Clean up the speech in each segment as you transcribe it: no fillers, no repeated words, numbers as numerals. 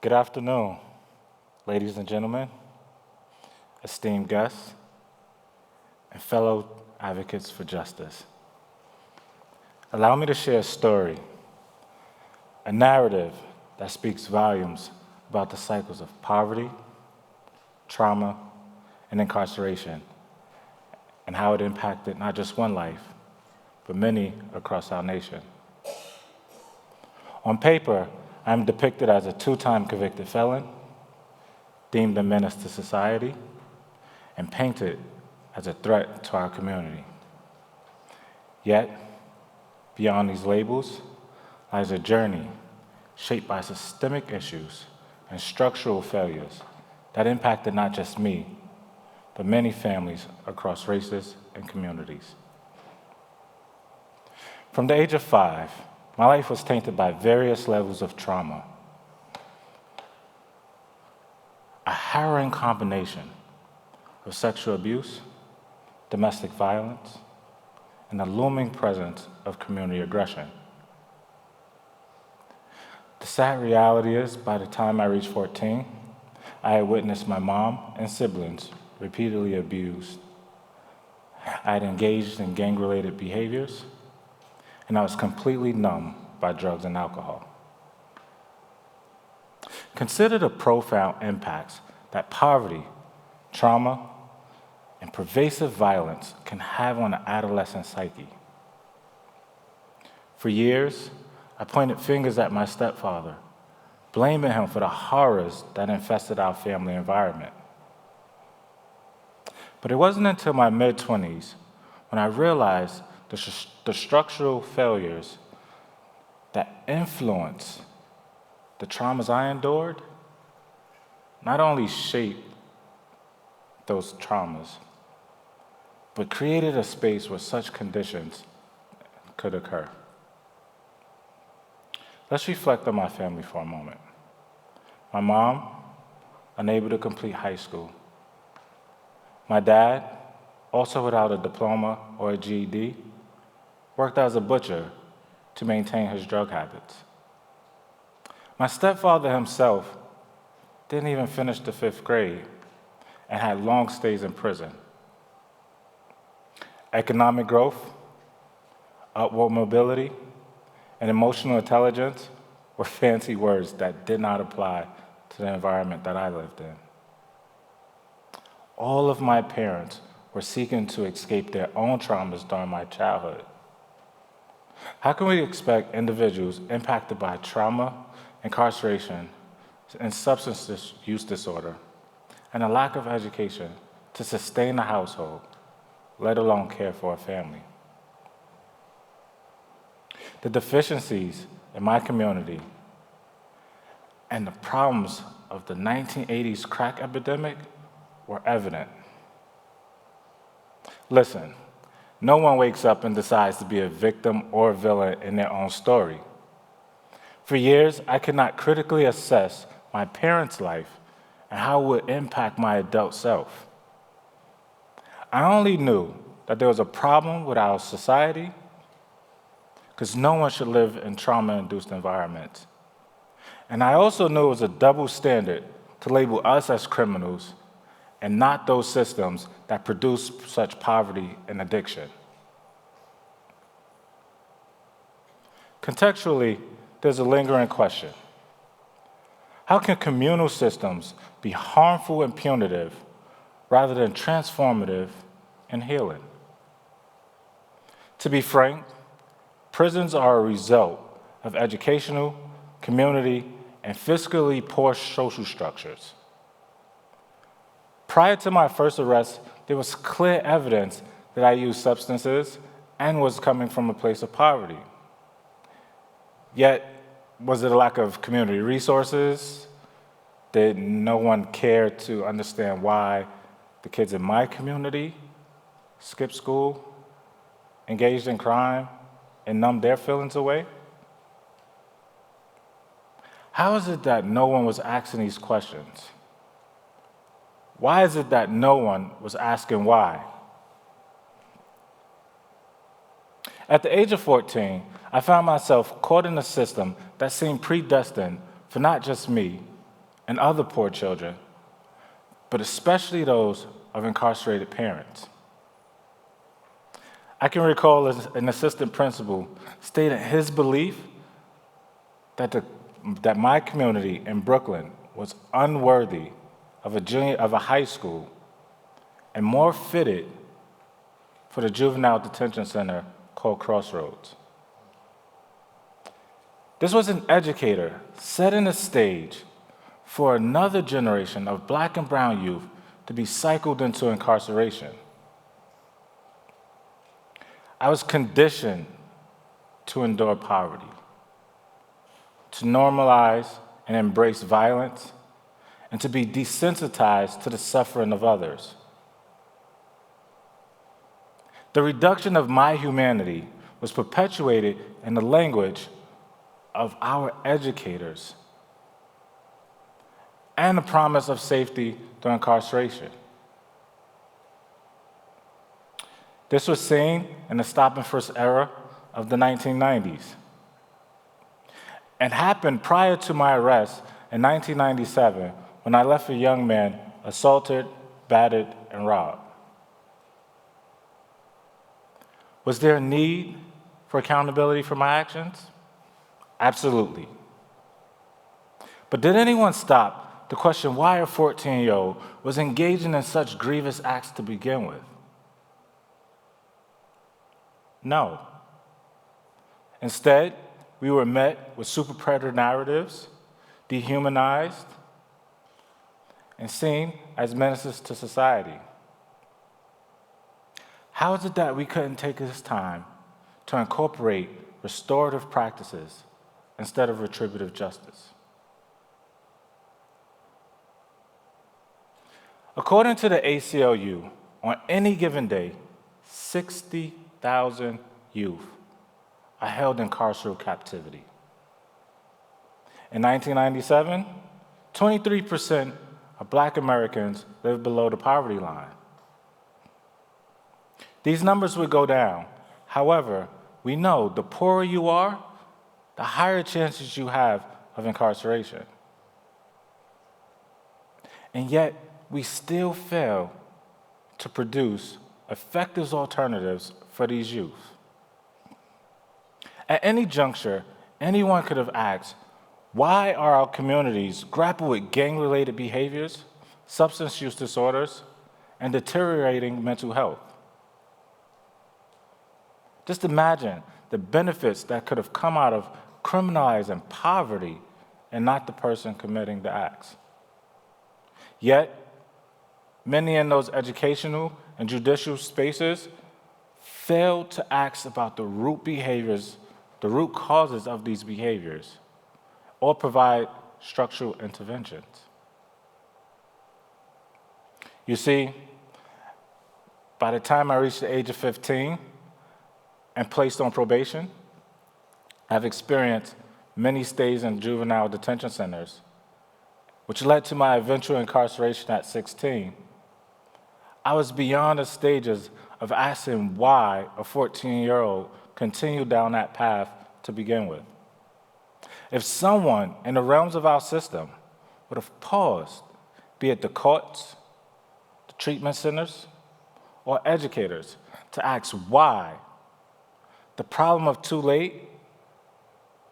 Good afternoon, ladies and gentlemen, esteemed guests, and fellow advocates for justice. Allow me to share a story, a narrative that speaks volumes about the cycles of poverty, trauma, and incarceration, and how it impacted not just one life, but many across our nation. On paper, I am depicted as a two-time convicted felon, deemed a menace to society, and painted as a threat to our community. Yet, beyond these labels lies a journey shaped by systemic issues and structural failures that impacted not just me, but many families across races and communities. From the age of 5, my life was tainted by various levels of trauma. A harrowing combination of sexual abuse, domestic violence, and the looming presence of community aggression. The sad reality is, by the time I reached 14, I had witnessed my mom and siblings repeatedly abused. I had engaged in gang-related behaviors, and I was completely numb by drugs and alcohol. Consider the profound impacts that poverty, trauma, and pervasive violence can have on an adolescent psyche. For years, I pointed fingers at my stepfather, blaming him for the horrors that infested our family environment. But it wasn't until my mid-20s when I realized the structural failures that influence the traumas I endured not only shaped those traumas, but created a space where such conditions could occur. Let's reflect on my family for a moment. My mom, unable to complete high school. My dad, also without a diploma or a GED, worked as a butcher to maintain his drug habits. My stepfather himself didn't even finish the 5th grade and had long stays in prison. Economic growth, upward mobility, and emotional intelligence were fancy words that did not apply to the environment that I lived in. All of my parents were seeking to escape their own traumas during my childhood. How can we expect individuals impacted by trauma, incarceration, and substance use disorder, and a lack of education to sustain a household, let alone care for a family? The deficiencies in my community and the problems of the 1980s crack epidemic were evident. Listen, no one wakes up and decides to be a victim or a villain in their own story. For years, I could not critically assess my parents' life and how it would impact my adult self. I only knew that there was a problem with our society because no one should live in trauma-induced environments. And I also knew it was a double standard to label us as criminals and not those systems that produce such poverty and addiction. Contextually, there's a lingering question. How can communal systems be harmful and punitive rather than transformative and healing? To be frank, prisons are a result of educational, community, and fiscally poor social structures. Prior to my first arrest, there was clear evidence that I used substances and was coming from a place of poverty. Yet, was it a lack of community resources? Did no one care to understand why the kids in my community skipped school, engaged in crime, and numbed their feelings away? How is it that no one was asking these questions? Why is it that no one was asking why? At the age of 14, I found myself caught in a system that seemed predestined for not just me, and other poor children, but especially those of incarcerated parents. I can recall an assistant principal stating his belief that my community in Brooklyn was unworthy of a high school and more fitted for the juvenile detention center called Crossroads. This was an educator setting the stage for another generation of Black and brown youth to be cycled into incarceration. I was conditioned to endure poverty, to normalize and embrace violence, and to be desensitized to the suffering of others. The reduction of my humanity was perpetuated in the language of our educators and the promise of safety through incarceration. This was seen in the stop and frisk era of the 1990s and happened prior to my arrest in 1997 when I left a young man assaulted, battered, and robbed. Was there a need for accountability for my actions? Absolutely. But did anyone stop to question why a 14-year-old was engaging in such grievous acts to begin with? No. Instead, we were met with super predator narratives, dehumanized, and seen as menaces to society. How is it that we couldn't take this time to incorporate restorative practices instead of retributive justice? According to the ACLU, on any given day, 60,000 youth are held in carceral captivity. In 1997, 23% of Black Americans lived below the poverty line. These numbers would go down. However, we know the poorer you are, the higher chances you have of incarceration. And yet, we still fail to produce effective alternatives for these youth. At any juncture, anyone could have asked, why are our communities grapple with gang-related behaviors, substance use disorders, and deteriorating mental health? Just imagine the benefits that could have come out of criminalizing poverty and not the person committing the acts. Yet, many in those educational and judicial spaces fail to ask about the root behaviors, the root causes of these behaviors, or provide structural interventions. You see, by the time I reached the age of 15 and placed on probation, I've experienced many stays in juvenile detention centers, which led to my eventual incarceration at 16. I was beyond the stages of asking why a 14-year-old continued down that path to begin with. If someone in the realms of our system would have paused, be it the courts, the treatment centers, or educators, to ask why, the problem of too late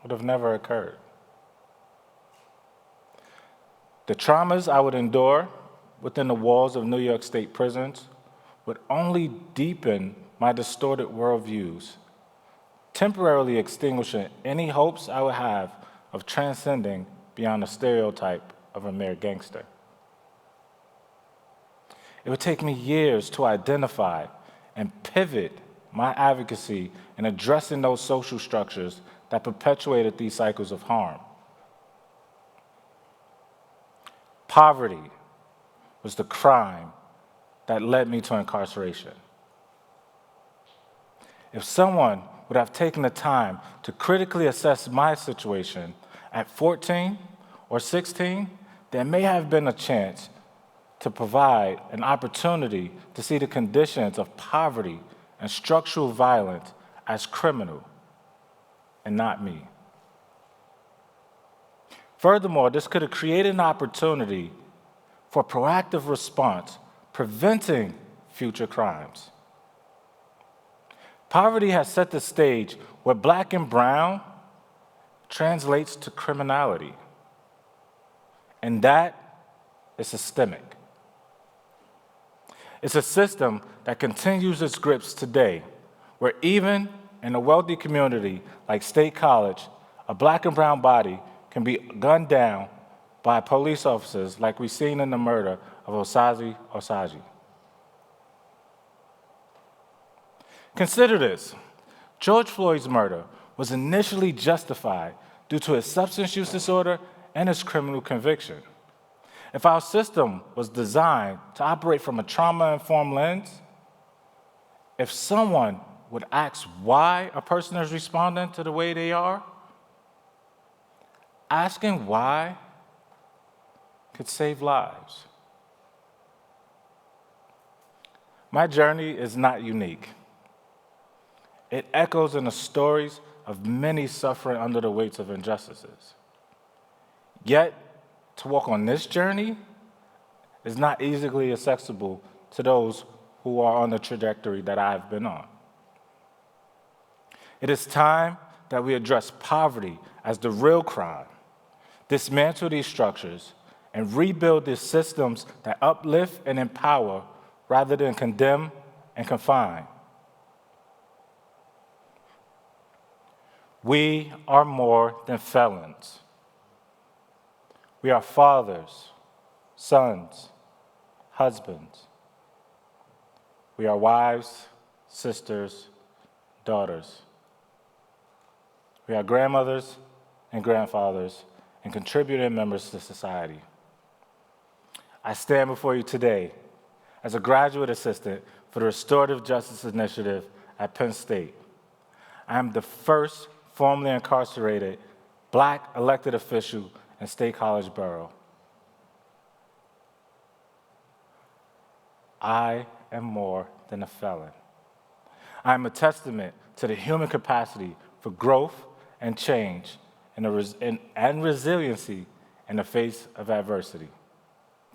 would have never occurred. The traumas I would endure within the walls of New York State prisons would only deepen my distorted worldviews, temporarily extinguishing any hopes I would have of transcending beyond the stereotype of a mere gangster. It would take me years to identify and pivot my advocacy in addressing those social structures that perpetuated these cycles of harm. Poverty was the crime that led me to incarceration. If someone would have taken the time to critically assess my situation at 14 or 16, there may have been a chance to provide an opportunity to see the conditions of poverty and structural violence as criminal and not me. Furthermore, this could have created an opportunity for proactive response, preventing future crimes. Poverty has set the stage where black and brown translates to criminality, and that is systemic. It's a system that continues its grips today, where even in a wealthy community like State College, a black and brown body can be gunned down by police officers like we've seen in the murder of Osage. Consider this. George Floyd's murder was initially justified due to his substance use disorder and his criminal conviction. If our system was designed to operate from a trauma-informed lens, if someone would ask why a person is responding to the way they are, asking why could save lives. My journey is not unique. It echoes in the stories of many suffering under the weights of injustices. Yet, to walk on this journey is not easily accessible to those who are on the trajectory that I've been on. It is time that we address poverty as the real crime, dismantle these structures, and rebuild the systems that uplift and empower rather than condemn and confine. We are more than felons. We are fathers, sons, husbands. We are wives, sisters, daughters. We are grandmothers and grandfathers and contributing members to society. I stand before you today as a graduate assistant for the Restorative Justice Initiative at Penn State. I am the first formerly incarcerated Black elected official in State College Borough. I am more than a felon. I am a testament to the human capacity for growth and change and resiliency in the face of adversity.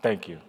Thank you.